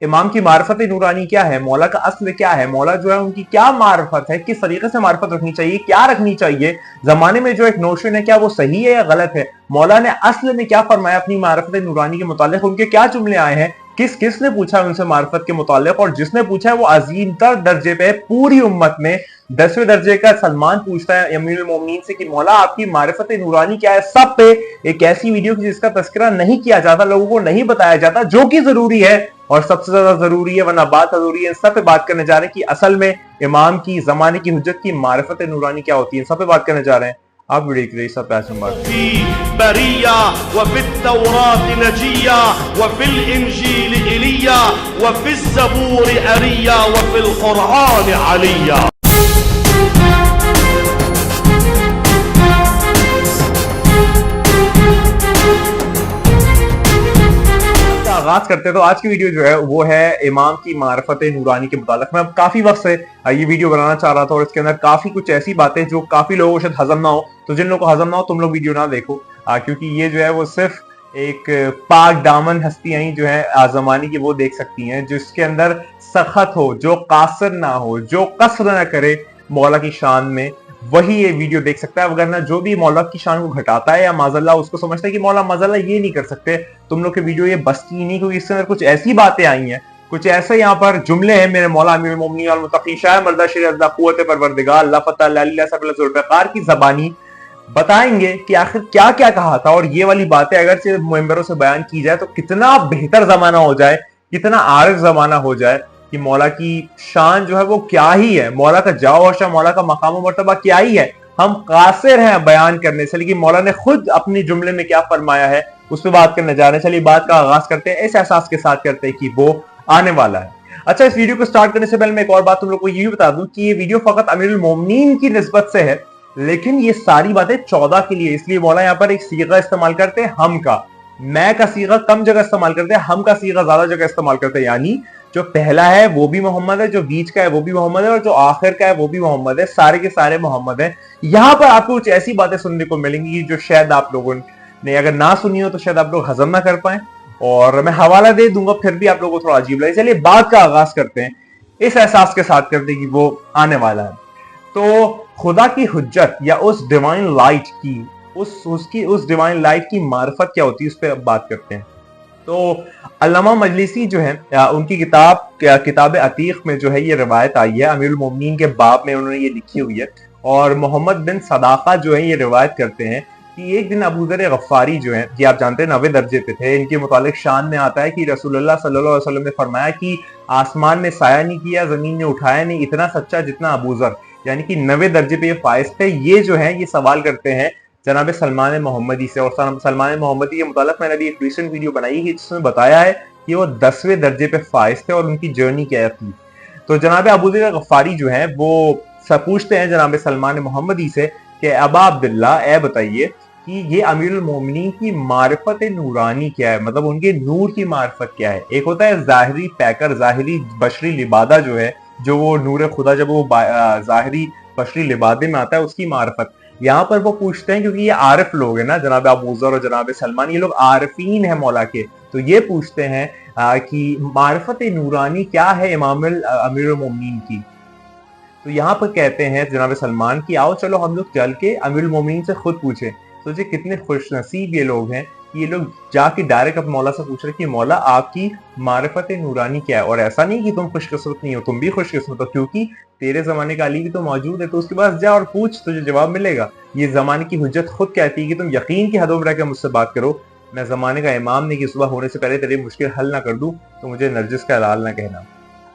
इमाम की मार्फत नूरानी क्या है, मौला का असल क्या है, मौला जो है उनकी क्या मार्फत है, किस तरीके से मार्फत रखनी चाहिए, क्या रखनी चाहिए। जमाने में जो एक नोशन है क्या वो सही है या गलत है, मौला ने असल में क्या फरमाया अपनी मार्फत नूरानी के मुतालिक, उनके क्या जुमले आए हैं, किस किस ने पूछा उनसे मार्फत के मुतालिक, और जिसने पूछा है वो अजीम तर दर्जे पे पूरी उम्मत में 10वें दर्जे का सलमान पूछता है अमीरुल मोमिनीन से कि मौला आपकी मारिफत नूरानी क्या है। सब पे एक ऐसी वीडियो जिसका तस्करा नहीं किया जाता, लोगों को नहीं बताया जाता, जो कि जरूरी है और सबसे ज्यादा जरूरी है, वरना बात जरूरी है। सब पे बात करने जा रहे हैं कि असल में इमाम की जमाने की हुज्जत की मारिफत नूरानी क्या होती है, सब पे बात करने जा रहे हैं। आप वीडियो के लिए सब पैसे बरिया वफ़ित्तौरात नजिया वफ़िल इंजील इलिया वफ़िज़्ज़बूर अरिया वफ़िल क़ुरआन अलिया। आगाज करते हैं। तो आज की वीडियो जो है वो है इमाम की मार्फत नूरानी के मुतालिक। मैं काफी वक्त से ये वीडियो बनाना चाह रहा था और इसके अंदर काफी कुछ ऐसी बातें जो काफी लोगों को शायद हजम ना हो, तो जिन लोगों को हजम ना हो तुम लोग वीडियो ना देखो, क्योंकि ये जो है वो सिर्फ एक पाक दामन हस्तियां ही जो है जमाने की वो देख सकती हैं, जिसके अंदर सख्त हो, जो कासर ना हो, जो कसर ना करे मौला की शान में, वही ये वीडियो देख सकता है। वगरना जो भी मौला की शान को घटाता है या माजल्ला उसको समझता है कि मौला माजल्ला ये नहीं कर सकते, तुम लोग के वीडियो ये बस की नहीं, क्योंकि इसके अंदर कुछ ऐसी बातें आई हैं, कुछ ऐसे यहाँ पर जुमले हैं मेरे मौला अमीरुल मोमिनीन वल मुत्तकी शाह मर्दा शेर अल्लाह कुव्वत परवरदिगार अल्लाह फतह ला इलाहा इल्ला हुवल ज़ुल्फ़िकार की जबानी बताएंगे कि आखिर क्या क्या कहा था। और ये वाली बातें अगर से मेंबरों से बयान की जाए तो कितना बेहतर जमाना हो जाए, कितना आरिफ जमाना हो जाए कि मौला की शान जो है वो क्या ही है, मौला का जाओ और मौला का मकाम मर्तबा क्या ही है। हम कासिर हैं बयान करने से, लेकिन मौला ने खुद अपनी जुमले में क्या फरमाया है उस पर बात करने जा रहे हैं। चलिए बात का आगाज करते हैं, इस एहसास के साथ करते हैं कि वो आने वाला है। अच्छा, इस वीडियो को स्टार्ट करने से पहले मैं एक और बात तुम लोग को ये भी बता दूं कि ये वीडियो फकत अमीरुल मोमिनीन की निस्बत से है, लेकिन ये सारी बातें 14 के लिए, इसलिए मौला यहाँ पर एक सीगा इस्तेमाल करते हैं हम का, मैं का सीगा कम जगह इस्तेमाल करते हैं, हम का सीगा ज्यादा जगह इस्तेमाल करते हैं। यानी जो पहला है वो भी मोहम्मद है, जो बीच का है वो भी मोहम्मद है, और जो आखिर का है वो भी मोहम्मद है, सारे के सारे मोहम्मद हैं। यहाँ पर आपको कुछ ऐसी बातें सुनने को मिलेंगी जो शायद आप लोगों ने अगर ना सुनी हो तो शायद आप लोग हजम ना कर पाए, और मैं हवाला दे दूंगा फिर भी आप लोगों को थोड़ा अजीब लगे। चलिए बात का आगाज करते हैं, इस एहसास के साथ करते हैं कि वो आने वाला है। तो खुदा की हुज्जत या उस डिवाइन लाइट की, उस डिवाइन लाइट की मार्फत क्या होती है, उस पर अब बात करते हैं। तो अल्लामा मजलिसी जो है उनकी किताब अतीक में जो है ये रिवायत आई है, अमीरुल मोमिनीन के बाब में उन्होंने ये लिखी हुई है, और मोहम्मद बिन सदाका जो है ये रिवायत करते हैं कि एक दिन अबू ज़र गफ्फारी जो है, ये आप जानते हैं 90 दर्जे पे थे, इनके मुतालिक शान में आता है कि रसूलुल्लाह सल्लल्लाहु अलैहि वसल्लम ने फरमाया कि आसमान में साया नहीं किया, जमीन ने उठाया नहीं, इतना सच्चा जितना अबू ज़र, यानी कि 90 दर्जे पे ये फाइज थे। ये जो है ये सवाल करते हैं जनाब सलमान मोहम्मदी से, और सलमान मोहम्मदी के मुतालिक मैंने अभी एक रिसेंट वीडियो बनाई है जिसमें बताया है कि वो 10वें दर्जे पे फाइज थे और उनकी जर्नी क्या थी। तो जनाब अबू ज़र गफ्फारी जो है वो सब पूछते हैं जनाब सलमान मोहम्मदी से कि अबा अब्दुल्ला ए बताइए कि ये अमीरुल मोमिनीन की मारिफत नूरानी क्या है, मतलब उनके नूर की मारिफत क्या है। एक होता है जाहिरी पैकर, जाहिरी बशरी लिबादा जो है, जो वो नूर खुदा जब वो जाहिरी बशरी लिबादे में आता है उसकी मारिफत। यहाँ पर वो पूछते हैं क्योंकि ये आरिफ लोग हैं ना, जनाब अबू ज़र और जनाब सलमान, ये लोग आरिफीन है मौला के, तो ये पूछते हैं कि मारिफत नूरानी क्या है इमाम अमीरुल मोमिनीन की। तो यहाँ पर कहते हैं जनाब सलमान की आओ चलो हम लोग चल के अमीरुल मोमिनीन से खुद पूछे। सोचिए कितने खुशनसीब ये लोग हैं, ये लोग जाके डायरेक्ट अपने मौला से पूछ रहे कि मौला आपकी मारिफत नूरानी क्या है। और ऐसा नहीं कि तुम खुशकिस्मत नहीं हो, तुम भी खुशकिस्मत हो, क्योंकि तेरे जमाने का अली भी तो मौजूद है, तो उसके पास जा और पूछ, तुझे जवाब मिलेगा। ये जमाने की हुज्जत खुद कहती है कि तुम यकीन की हदों में रहकर मुझसे बात करो, मैं जमाने का इमाम नहीं कि सुबह होने से पहले तेरी मुश्किल हल ना कर दूं, तो मुझे नरजिस का हलाल ना कहना।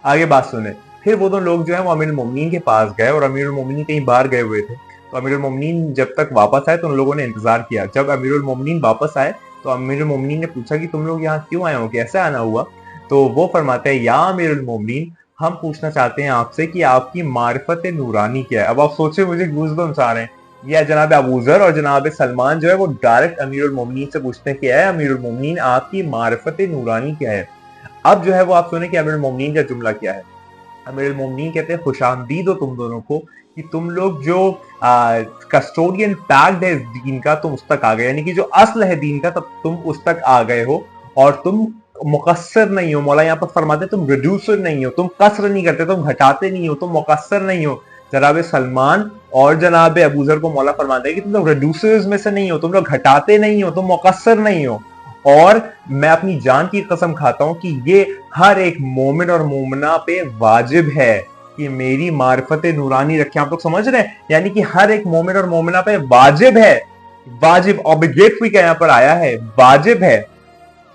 आगे बात सुने। फिर वो दोनों लोग जो है वो अमीरुल मोमिनीन के पास गए, और अमीरुल मोमिनीन कहीं बाहर गए हुए थे, तो अमीरुल मोमिनीन जब तक वापस आए तो उन लोगों ने इंतजार किया। जब अमीरुल मोमिनीन वापस आए तो अमीरुल मोमिनीन ने पूछा कि तुम लोग यहाँ क्यों आए हो, कैसे आना हुआ। तो वो फरमाते हैं या अमीरुल मोमिनीन हम पूछना चाहते हैं आपसे कि आपकी मारिफत नूरानी क्या है। अब आप सोचे मुझे गूज़बम्स आ रहे हैं, यह जनाब अबू ज़र और जनाब सलमान जो है वो डायरेक्ट अमीरुल मोमिनीन से पूछते हैं कि है अमीरुल मोमिनीन आपकी मारिफत नूरानी क्या है। अब जो है वो आप सुने कि अमीरुल मोमिनीन का जुमला क्या है। अमीरुल मोमिनीन कहते हैं खुशामदीद हो तुम दोनों को कि तुम लोग जो कस्टोडियन पैक्ड है दीन का तुम उस तक आ गए, यानी कि जो असल है दीन का तब तुम उस तक आ गए हो, और तुम मुकस्सर नहीं हो। मौला यहाँ पर फरमाते तुम रिड्यूसर नहीं हो, तुम कसर नहीं करते, तुम घटाते नहीं हो, तुम मुकस्सर नहीं हो। जनाब सलमान और जनाब अबूजर को मौला फरमाते हैं कि तुम लोग रिड्यूसर्स में से नहीं हो, तुम लोग घटाते नहीं हो, तुम मुकस्सर नहीं हो। और मैं अपनी जान की कसम खाता हूं कि ये हर एक मोमिन और मोमिना पे वाजिब है कि मेरी मार्फत नूरानी रखें। आप लोग समझ रहे हैं, यानी कि हर एक मोमिन और मोमिना पे वाजिब है, वाजिब ऑब्लिगेटरी का यहां पर आया है, वाजिब है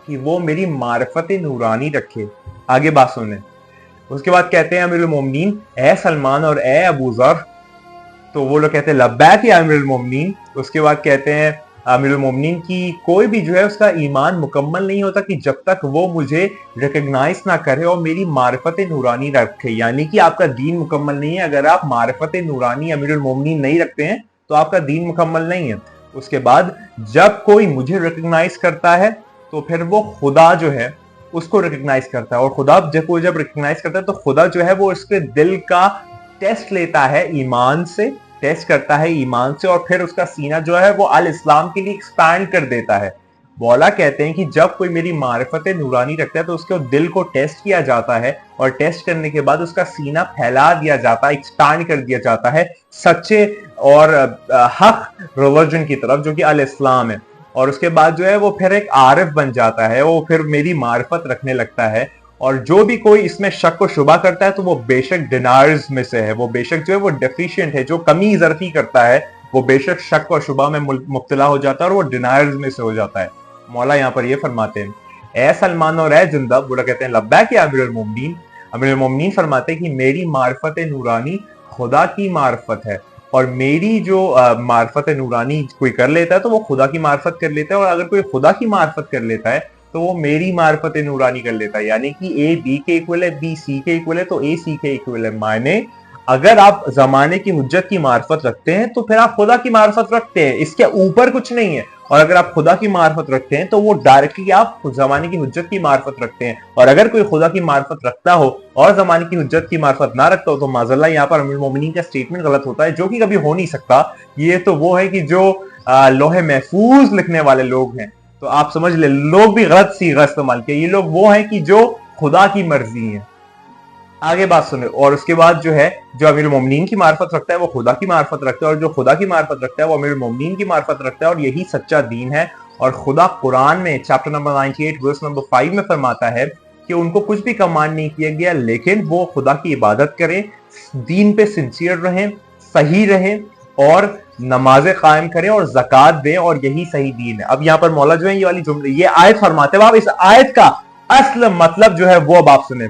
कि वो मेरी मार्फत नूरानी रखे। आगे बात सुने। उसके बाद कहते हैं अमीरुल मोमिनीन ए सलमान और ए अबू ज़र, तो वो लोग कहते हैं लब्बैक या अमीरुल मोमिनीन। उसके बाद कहते हैं अमीरुल मोमिनीन की कोई भी जो है उसका ईमान मुकम्मल नहीं होता कि जब तक वो मुझे रिकग्नाइज ना करे और मेरी मार्फत नूरानी रखे, यानी कि आपका दीन मुकम्मल नहीं है अगर आप मार्फत नूरानी अमीरुल मोमिनीन नहीं रखते हैं, तो आपका दीन मुकम्मल नहीं है। उसके बाद जब कोई मुझे रिकग्नाइज करता है तो फिर वो खुदा जो है उसको रिकग्नाइज करता है, और खुदा जब रिकग्नाइज करता है तो खुदा जो है वो उसके दिल का टेस्ट लेता है, ईमान से टेस्ट करता है, ईमान से, और फिर उसका सीना जो है वो अल इस्लाम के लिए एक्सपैंड कर देता है। मौला कहते हैं कि जब कोई मेरी मारिफत नूरानी रखता है तो उसके दिल को टेस्ट किया जाता है, और टेस्ट करने के बाद उसका सीना फैला दिया जाता है, एक्सपैंड कर दिया जाता है सच्चे और हक रिलीजन की तरफ जो कि अल इस्लाम है। और उसके बाद जो है वो फिर एक आरिफ बन जाता है, वो फिर मेरी मार्फत रखने लगता है। और जो भी कोई इसमें शक व शुबा करता है तो वो बेशक डिनार्स में से है, वो बेशक जो है वो डेफिशिएंट है, जो कमी इजरफी करता है वो बेशक शक व शुबा में मुब्तला हो जाता है और वो डिनार्स में से हो जाता है। मौला यहाँ पर ये फरमाते हैं ए सलमान और ए जुंदब, बुरा कहते हैं लब्बैक या अमीरुल मोमिनीन। अमीरुल मोमिनीन फरमाते हैं कि मेरी मार्फत नूरानी खुदा की मार्फत है, और मेरी जो मार्फत नूरानी कोई कर लेता है तो वो खुदा की मार्फत कर लेता है, और अगर कोई खुदा की मार्फत कर लेता है तो वो मेरी मार्फत नूरानी कर लेता है। यानी कि ए बी के इक्वल है, बी सी के इक्वल है, तो ए सी के इक्वल है। माने अगर आप जमाने की हुज्जत की मार्फत रखते हैं तो फिर आप खुदा की मार्फत रखते हैं, इसके ऊपर कुछ नहीं है। और अगर आप खुदा की मार्फत रखते हैं तो वो डायरेक्टली आप जमाने की हुज्जत की मार्फत रखते हैं। और अगर कोई खुदा की मार्फत रखता हो और जमाने की हुज्जत की मार्फत ना रखता हो तो माज़अल्लाह यहाँ पर अमीरुल मोमिनीन का स्टेटमेंट गलत होता है, जो कि कभी हो नहीं सकता। ये तो वो है कि जो लोहे महफूज लिखने वाले लोग हैं, तो आप समझ ले लोग भी गलत सीगा इस्तेमाल किया। ये लोग वो हैं कि जो खुदा की मर्जी है। आगे बात सुने। और उसके बाद जो है जो अमीरुल मोमिनीन की मार्फत रखता है वो खुदा की मार्फत रखता है, और जो खुदा की मार्फत रखता है वो अमीरुल मोमिनीन की मार्फत रखता है, और यही सच्चा दीन है। और खुदा कुरान में चैप्टर नंबर 98 वर्स नंबर 5 में फरमाता है कि उनको कुछ भी कमांड नहीं किया गया, लेकिन वो खुदा की इबादत करें, दीन पे सिंसियर रहें, सही रहें, और नमाजें कायम करें और ज़कात दें, और यही सही दीन है। अब यहाँ पर मौला जो है ये वाली जुमले ये आयत फरमाते हैं, आप इस आयत का असल मतलब जो है वो अब आप सुने।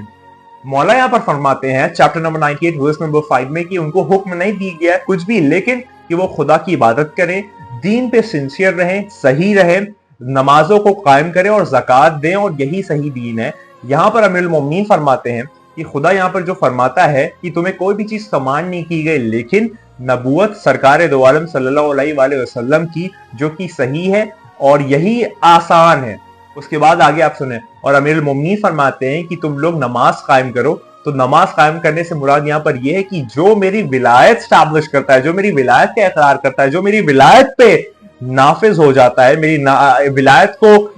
मौला यहाँ पर फरमाते हैं चैप्टर नंबर 98 वर्स नंबर 5 में कि उनको हुक्म नहीं दी गया कुछ भी, लेकिन कि वो खुदा की इबादत करें, दीन पे सिंसियर रहें, सही रहें, नमाजों को कायम करें और ज़कात दें, और यही सही दीन है। यहाँ पर अमीरुल मोमिनीन फरमाते हैं कि खुदा यहाँ पर जो फरमाता है कि तुम्हें कोई भी चीज कमांड नहीं की गई, लेकिन नबूवत सरकार दो आलम सल्लल्लाहु अलैहि वसल्लम की जो कि सही है और यही आसान है। उसके बाद आगे आप सुने। और अमीरुल मोमिनीन फरमाते हैं कि तुम लोग नमाज कायम करो। तो नमाज कायम करने से मुराद यहाँ पर यह है कि जो मेरी विलायत स्टैब्लिश करता है, जो मेरी विलायत का इकरार करता है, जो मेरी विलायत पे नाफिज हो जाता है, मेरी विलायत को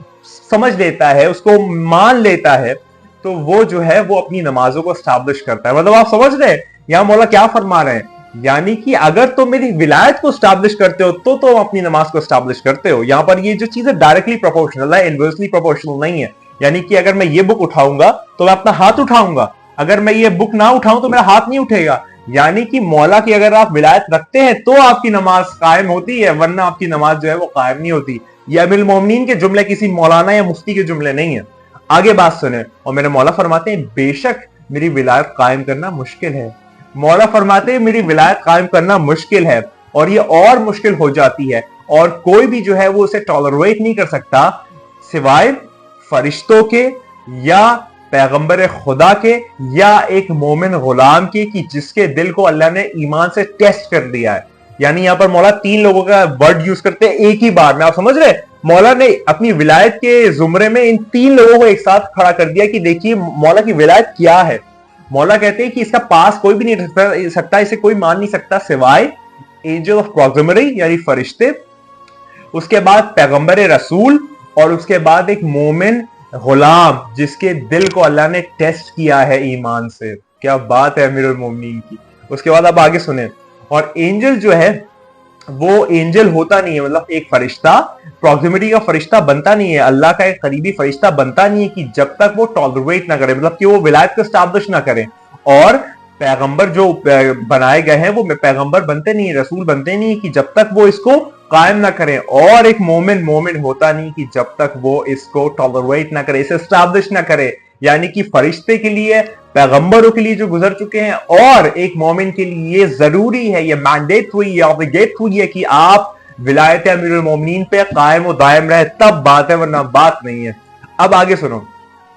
समझ लेता है, उसको मान लेता है, तो वो जो है वो अपनी नमाजों को स्टैब्लिश करता है। मतलब आप समझ रहे हैं यहाँ मौला क्या फरमा रहे हैं, यानी कि अगर तुम मेरी विलायत को स्टैब्लिश करते हो तो तुम अपनी नमाज को स्टैब्लिश करते हो। यहाँ पर ये जो चीज है डायरेक्टली प्रोपोर्शनल है, इनवर्सली प्रोपोर्शनल नहीं है। यानी कि अगर मैं ये बुक उठाऊंगा तो मैं अपना हाथ उठाऊंगा, अगर मैं ये बुक ना उठाऊं तो मेरा हाथ नहीं उठेगा। यानी कि मौला की अगर आप विलायत रखते हैं तो आपकी नमाज कायम होती है, वरना आपकी नमाज जो है वो कायम नहीं होती। ये अमीरुल मोमिनीन के जुमले किसी मौलाना या मुफ्ती के जुमले नहीं है। आगे बात सुने। और मेरे मौला फरमाते हैं बेशक मेरी विलायत कायम करना मुश्किल है। मौला फरमाते हैं मेरी विलायत कायम करना मुश्किल है, और ये और मुश्किल हो जाती है, और कोई भी जो है वो उसे टॉलरेट नहीं कर सकता सिवाय फरिश्तों के या पैगंबर खुदा के या एक मोमिन गुलाम के, कि जिसके दिल को अल्लाह ने ईमान से टेस्ट कर दिया है। यानी यहाँ पर मौला तीन लोगों का वर्ड यूज करते हैं एक ही बार में। आप समझ रहे, मौला ने अपनी विलायत के जुमरे में इन तीन लोगों को एक साथ खड़ा कर दिया कि देखिए मौला की विलायत क्या है। मौला कहते हैं कि इसका पास कोई भी नहीं रख सकता, इसे कोई मान नहीं सकता सिवाय एंजल ऑफ प्रॉक्सिमिटी यानी फरिश्ते, उसके बाद पैगंबर रसूल, और उसके बाद एक मोमिन गुलाम जिसके दिल को अल्लाह ने टेस्ट किया है ईमान से। क्या बात है अमीरुल मोमिनीन की। उसके बाद आप आगे सुने, और एंजल जो है वो एंजल होता नहीं है, मतलब एक फरिश्ता प्रॉक्सिमिटी का फरिश्ता बनता नहीं है, अल्लाह का एक करीबी फरिश्ता बनता नहीं है कि जब तक वो टॉलरेट ना करे, मतलब कि वो विलायत को स्टैब्लिश ना करे। और पैगंबर जो बनाए गए हैं वो पैगंबर बनते नहीं है, रसूल बनते नहीं है कि जब तक वो इसको कायम ना करें। और एक मोमिन मोमिन होता नहीं कि जब तक वो इसको टॉलरेट ना करे, इसे स्टैब्लिश ना करे। यानी कि फरिश्ते के लिए, पैगंबरों के लिए जो गुजर चुके हैं, और एक मोमिन के लिए ये जरूरी है, ये मैंडेट हुई है, ऑब्लिगेट हुई है कि आप विलायत अमीरुल मोमिनीन पे कायम और दायम रहे, तब बात है, वरना बात नहीं है। अब आगे सुनो,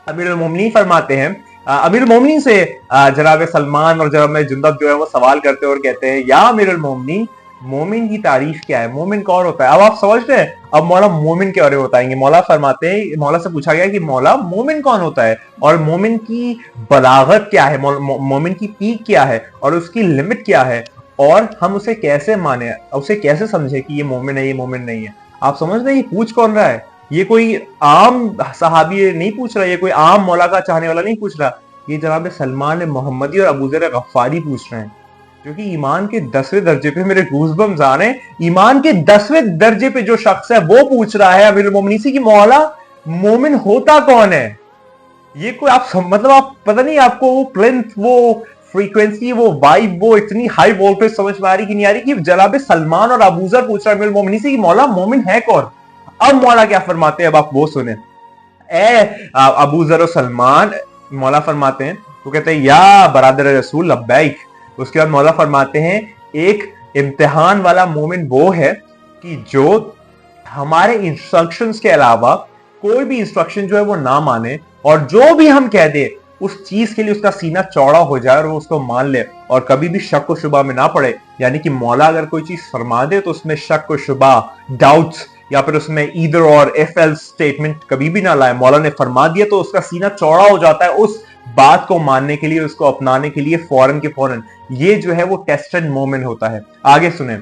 अमीरुल मोमिनीन फरमाते हैं, अमीरुल मोमिनीन से जनाब सलमान और जनाब जुंदब जो है वो सवाल करते हैं और कहते हैं, या अमीरुल मोमिनीन, मोमिन की तारीफ क्या है, मोमिन कौन होता है। अब आप समझ रहे हैं, अब मौला मोमिन के बारे में बताएंगे। मौला फरमाते हैं, मौला से पूछा गया कि मौला मोमिन कौन होता है, और मोमिन की बलागत क्या है, मोमिन की पीक क्या है, और उसकी लिमिट क्या है, और हम उसे कैसे माने, उसे कैसे समझे कि ये मोमिन है, ये मोमिन नहीं है। आप समझ रहे हैं ये पूछ कौन रहा है, ये कोई आम सहाबी नहीं पूछ रहा, ये कोई आम मौला का चाहने वाला नहीं पूछ रहा, ये जनाब सलमान मोहम्मदी और अबू ज़र गफ्फारी पूछ रहे हैं, क्योंकि ईमान के 10वें दर्जे पे, मेरे गूज़बम्स आ रहे हैं, ईमान के 10वें दर्जे पे जो शख्स है वो पूछ रहा है अमीरुल मोमिनीन से कि मौला मोमिन होता कौन है। ये कोई आप मतलब आप पता नहीं आपको वो प्लेंथ, वो फ्रीक्वेंसी, वो वाइब, वो इतनी हाई वोल्टेज समझ में आ रही कि नहीं आ रही कि जनाब सलमान और अबू ज़र पूछ रहा है अमीरुल मोमिनीन से कि मौला मोमिन है कौन। अब मौला क्या फरमाते हैं, अब आप वो सुने। ए अबू ज़र और सलमान, मौला फरमाते हैं, वो कहते हैं या बरादर रसूल लब्बैक। उसके बाद मौला फरमाते हैं, एक इम्तिहान वाला मोमिन वो है कि जो हमारे इंस्ट्रक्शंस के अलावा कोई भी इंस्ट्रक्शन जो है वो ना माने, और जो भी हम कह दे उस चीज के लिए उसका सीना चौड़ा हो जाए और वो उसको मान ले, और कभी भी शक व शुबा में ना पड़े। यानी कि मौला अगर कोई चीज फरमा दे तो उसमें शक व शुबा, डाउट्स, या फिर उसमें ईदर और इफ एल्स स्टेटमेंट कभी भी ना लाए। मौला ने फरमा दिया तो उसका सीना चौड़ा हो जाता है उस बात को मानने के लिए, उसको अपनाने के लिए फौरन के फौरन। ये जो है वो टेस्टेड मोमेंट होता है। आगे सुने,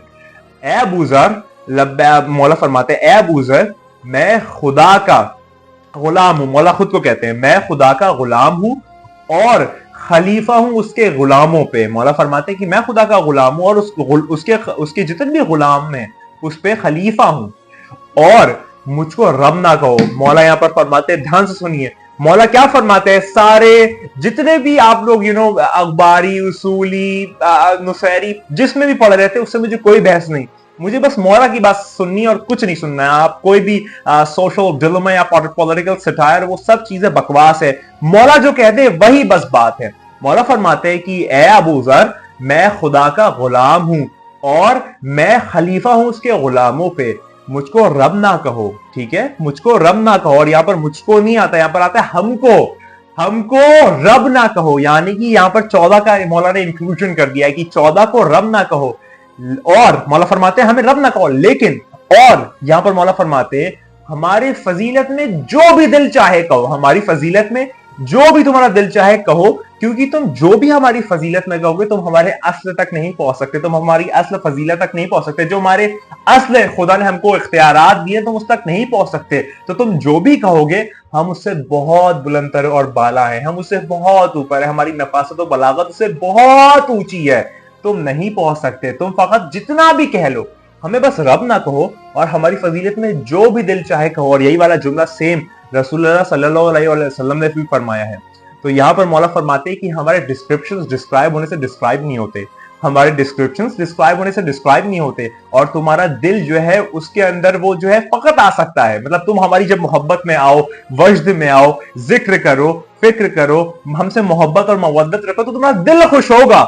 ए अबू ज़र, मौला फरमाते हैं, ए अबू ज़र, मैं खुदा का गुलाम हूं। मौला खुद को कहते हैं, मैं खुदा का गुलाम हूं और खलीफा हूं उसके गुलामों पे। मौला फरमाते हैं कि मैं खुदा का गुलाम हूं और उसके जितने भी गुलाम हैं उस पे खलीफा हूं, और मुझको रब ना कहो। मौला यहां पर फरमाते हैं, ध्यान से सुनिए, मौला क्या फरमाते हैं, सारे जितने भी आप लोग अखबारी, उसूली, नुसैरी जिसमें भी पढ़े रहते उससे मुझे कोई बहस नहीं, मुझे बस मौला की बात सुननी और कुछ नहीं सुनना है। आप कोई भी सोशल डिलेमा या पॉलिटिकल सटायर, वो सब चीजें बकवास है। मौला जो कह दे वही बस बात है। मौला फरमाते हैं कि ए अबू ज़र, मैं खुदा का गुलाम हूं और मैं खलीफा हूं उसके गुलामों पे, मुझको रब ना कहो। ठीक है, मुझको रब ना कहो, और यहां पर मुझको नहीं आता, यहां पर आता है हमको रब ना कहो। यानी कि यहां पर 14 का मौला ने इंक्लूजन कर दिया है कि 14 को रब ना कहो, और मौला फरमाते हैं हमें रब ना कहो, लेकिन और यहां पर मौला फरमाते हैं हमारी फजीलत में जो भी दिल चाहे कहो, हमारी फजीलत में जो भी तुम्हारा दिल चाहे कहो, क्योंकि तुम जो भी हमारी फजीलत में कहोगे तुम हमारे अस्ल तक नहीं पहुंच सकते, तुम हमारी अस्ल फजीलत तक नहीं पहुंच सकते। जो हमारे अस्ल खुदा ने हमको इख्तियारात दिए तुम उस तक नहीं पहुंच सकते। तो तुम जो भी कहोगे हम उससे बहुत बुलंदतर और बाला है, हम उससे बहुत ऊपर है, हमारी नफासत और बलागत उससे बहुत ऊंची है, तुम नहीं पहुंच सकते। तुम फकत जितना भी कह लो, हमें बस रब ना कहो, और हमारी फजीलत में जो भी दिल चाहे कहो। और यही वाला जुमला सेम रसूलुल्लाह सल्लल्लाहु अलैहि वसल्लम ने भी फरमाया है। तो यहां पर मौला फरमाते हैं कि हमारे डिस्क्रिप्शंस डिस्क्राइब होने से डिस्क्राइब नहीं होते, हमारे डिस्क्रिप्शंस डिस्क्राइब होने से डिस्क्राइब नहीं होते, और तुम्हारा दिल जो है उसके अंदर वो जो है फकत आ सकता है। मतलब तुम हमारी जब मोहब्बत में आओ, वजद में आओ, जिक्र करो, फिक्र करो, हमसे मोहब्बत और मवद्दत रखो, तो तुम्हारा दिल खुश होगा।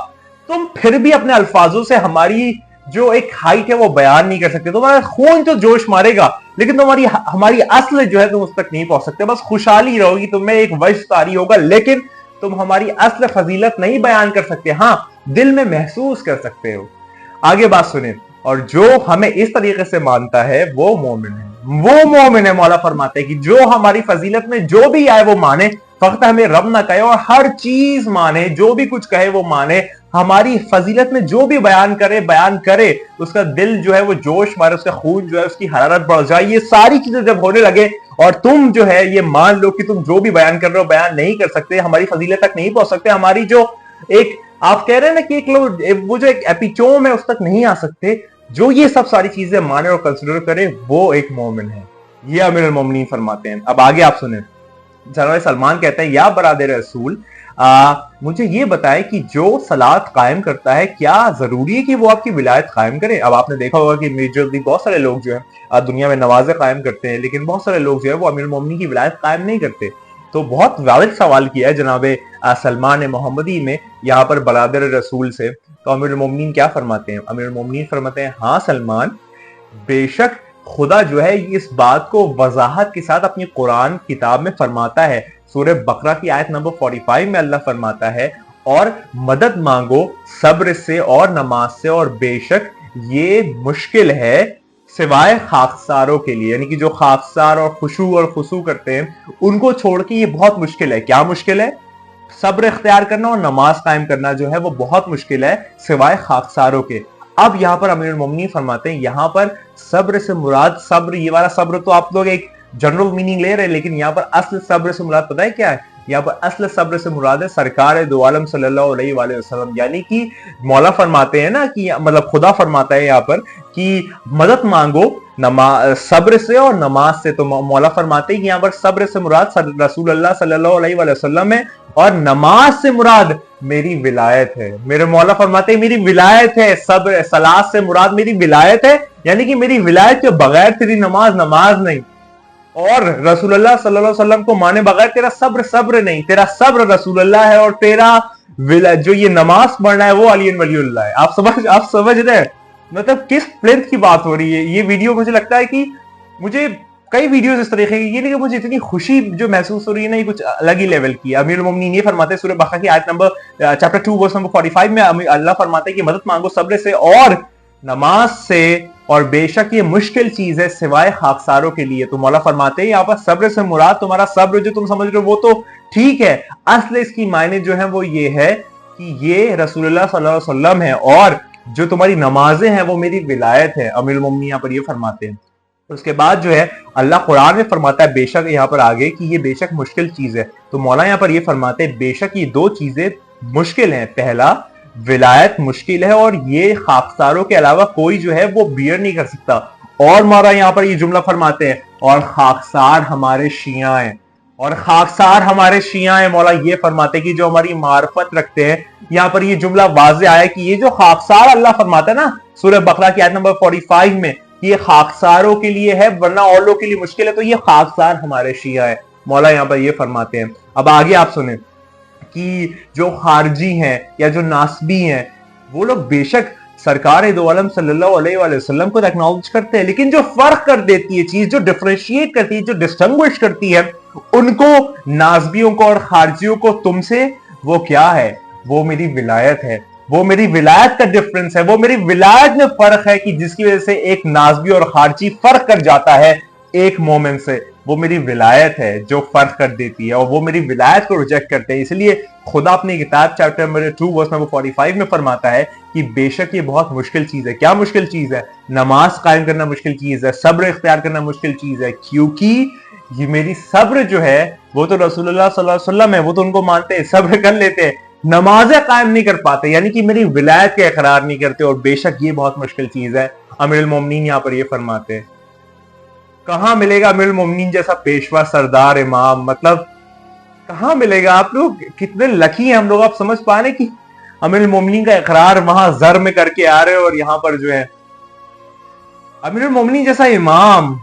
तुम फिर भी अपने अल्फाजों से हमारी जो एक हाइट है वो बयान नहीं कर सकते। तुम्हारा खून तो जोश मारेगा, लेकिन तुम्हारी हमारी असल जो है तुम उस तक नहीं पहुंच सकते। बस खुशहाली रहोगी, तुम्हें एक वजद तारी होगा, लेकिन तुम हमारी असल फजीलत नहीं बयान कर सकते। हाँ, दिल में महसूस कर सकते हो। आगे बात सुने, और जो हमें इस तरीके से मानता है वो मोमिन है, वो मोमिन है। मौला फरमाते हैं कि जो हमारी फजीलत में जो भी आए वो माने, फक्त हमें रब ना कहे, और हर चीज माने, जो भी कुछ कहे वो माने, हमारी फजीलत में जो भी बयान करे, उसका दिल जो है वो जोश मारे, उसका खून जो है उसकी हरारत बढ़ जाए। ये सारी चीजें जब होने लगे और तुम जो है ये मान लो कि तुम जो भी बयान कर रहे हो बयान नहीं कर सकते, हमारी फजीलत तक नहीं पहुंच सकते, हमारी जो एक आप कह रहे हैं ना कि एक लोग वो जो एक एपिटोम है उस तक नहीं आ सकते, जो ये सब सारी चीजें माने और कंसिडर करे वो एक मोमिन है। ये अमीरुल मोमिनीन फरमाते हैं। अब आगे आप सुने, जनाब सलमान कहते हैं, या बरादर रसूल मुझे ये बताएं कि जो सलात कायम करता है क्या जरूरी है कि वो आपकी विलायत कायम करे। अब आपने देखा होगा कि मेजरली बहुत सारे लोग जो है दुनिया में नवाज़े कायम करते हैं, लेकिन बहुत सारे लोग जो है वो अमीरुल मोमिनीन की विलायत कायम नहीं करते। तो बहुत वैलिड सवाल किया है जनाब सलमान मोहम्मदी में यहाँ पर बरादर रसूल से। तो अमीरुल मोमिनीन क्या फरमाते हैं? अमीरुल मोमिनीन फरमाते हैं, हाँ सलमान, बेशक खुदा जो है इस बात को वजाहत के साथ अपनी कुरान किताब में फरमाता है। सूरह बकरा की आयत नंबर 45 में अल्लाह फरमाता है, और मदद मांगो सब्र से और नमाज से, और बेशक ये मुश्किल है सिवाय खाकसारों के लिए, यानी कि जो खाकसार और खुशू और खुशू करते हैं उनको छोड़ के ये बहुत मुश्किल है। क्या मुश्किल है? सब्र इख्तियार करना और नमाज कायम करना जो है वो बहुत मुश्किल है सिवाय खाकसारों के। अब यहाँ पर अमीरुल मोमिनीन फरमाते हैं, यहाँ पर सब्र से मुराद, सब्र ये वाला सब्र तो आप लोग एक जनरल मीनिंग ले रहे हैं, लेकिन यहाँ पर असल सब्र से मुराद पता है क्या है? यहाँ पर असल सब्र से मुराद है सरकार दो आलम सल्लल्लाहु अलैहि वसल्लम। यानी कि मौला फरमाते हैं ना कि मतलब खुदा फरमाता है यहाँ पर कि मदद मांगो सब्र से और नमाज से। तो मौला फरमाते हैं कि यहाँ पर सब्र से मुराद रसूल अल्लाह सल्लल्लाहु अलैहि वसल्लम है, और नमाज से मुराद मेरी विलायत है। मेरे मौला फरमाते हैं मेरी विलायत है। सब्र सलात से मुराद मेरी विलायत है, यानी कि मेरी विलायत के बगैर तेरी नमाज नमाज नहीं, और रसूलुल्लाह सल्लल्लाहु अलैहि वसल्लम को माने बगैर तेरा सब्र सब्र नहीं। तेरा सब्र रसूलुल्लाह है और तेरा जो ये नमाज पढ़ना है वो अली वलीउल्लाह है। आप समझ रहे हैं मतलब किस प्लेथ की बात हो रही है। ये वीडियो मुझे लगता है कि मुझे कई वीडियोस इस तरीके की, ये नहीं कि मुझे इतनी खुशी जो महसूस हो रही है ना, ये कुछ अलग ही लेवल की है। अमीरुल मोमिनीन ये फरमाते हैं सूरह बकरा की आयत नंबर चैप्टर 2 वर्स नंबर 45 में अल्लाह फरमाते हैं कि मदद मांगो सब्र से और नमाज से, और बेशक ये मुश्किल चीज है सिवाय खाकसारों के लिए। तो मौला फरमाते हैं यहाँ पर सब्र से मुराद तुम्हारा सब्र जो तुम समझ रहे हो वो तो ठीक है, असल इसकी मायने जो है वो ये है कि ये रसूलुल्लाह सल्लल्लाहु अलैहि वसल्लम है, और जो तुम्हारी नमाजें हैं वो मेरी विलायत है। अमीरुल मोमिनीन यहाँ पर ये फरमाते हैं। उसके बाद जो है अल्लाह कुरान में फरमाता है बेशक, यहाँ पर आगे कि ये बेशक मुश्किल चीज है। तो मौला यहाँ पर ये फरमाते हैं बेशक ये दो चीजें मुश्किल हैं। पहला, विलायत मुश्किल है और ये खाकसारों के अलावा कोई जो है वो बियर नहीं कर सकता। और मौला यहाँ पर ये जुमला फरमाते हैं, और खाकसार हमारे शिया हैं, और खाकसार हमारे शिया हैं। मौला ये फरमाते हैं कि जो हमारी मार्फत रखते हैं, यहाँ पर ये जुमला वाज़े आया कि ये जो खाकसार अल्लाह फरमाता है ना सूरह बकरा की आयत नंबर 45 में, ये खाकसारों के लिए है वरना और लोगों के लिए मुश्किल है, तो ये खाकसार हमारे शिया है। मौला यहाँ पर ये फरमाते हैं। अब आगे आप सुने कि जो खारजी हैं या जो नासबी हैं वो लोग बेशक सरकार दो आलम सल्लल्लाहु अलैहि वसल्लम को एक्नॉलेज करते हैं, लेकिन जो फर्क कर देती है चीज, जो डिफरेंशिएट करती है, जो डिस्टिंग्विश करती है उनको, नासबियों को और खारजियों को तुमसे, वो क्या है? वो मेरी विलायत है। वो मेरी विलायत का डिफरेंस है, वो मेरी विलायत में फर्क है कि जिसकी वजह से एक नासबी और खारजी फर्क कर जाता है एक मोमेंट से। वो मेरी विलायत है जो फर्क कर देती है, और वो मेरी विलायत को रिजेक्ट करते हैं। इसलिए खुदा अपनी किताब चैप्टर नंबर 2 वर्स नंबर 45 में फरमाता है कि बेशक ये बहुत मुश्किल चीज है। क्या मुश्किल चीज है? नमाज कायम करना मुश्किल चीज है, सब्र इख्तियार करना मुश्किल चीज है, क्योंकि ये मेरी सब्र जो है वो तो रसूलुल्लाह सल्लल्लाहु अलैहि वसल्लम है, वो तो उनको मानते हैं, सब्र कर लेते हैं, नमाजें कायम नहीं कर पाते, यानी कि मेरी विलायत के इकरार नहीं करते, और बेशक ये बहुत मुश्किल चीज है। अमीरुल मोमिनीन यहाँ पर ये फरमाते हैं। कहां मिलेगा अमीरुल मोमिनीन जैसा पेशवा, सरदार, इमाम? मतलब कहां मिलेगा? आप लोग कितने लकी हैं हम लोग। आप समझ पा रहे कि अमीरुल मोमिनीन का इकरार वहां जर में करके आ रहे हो, और यहां पर जो है अमीरुल मोमिनीन जैसा इमाम।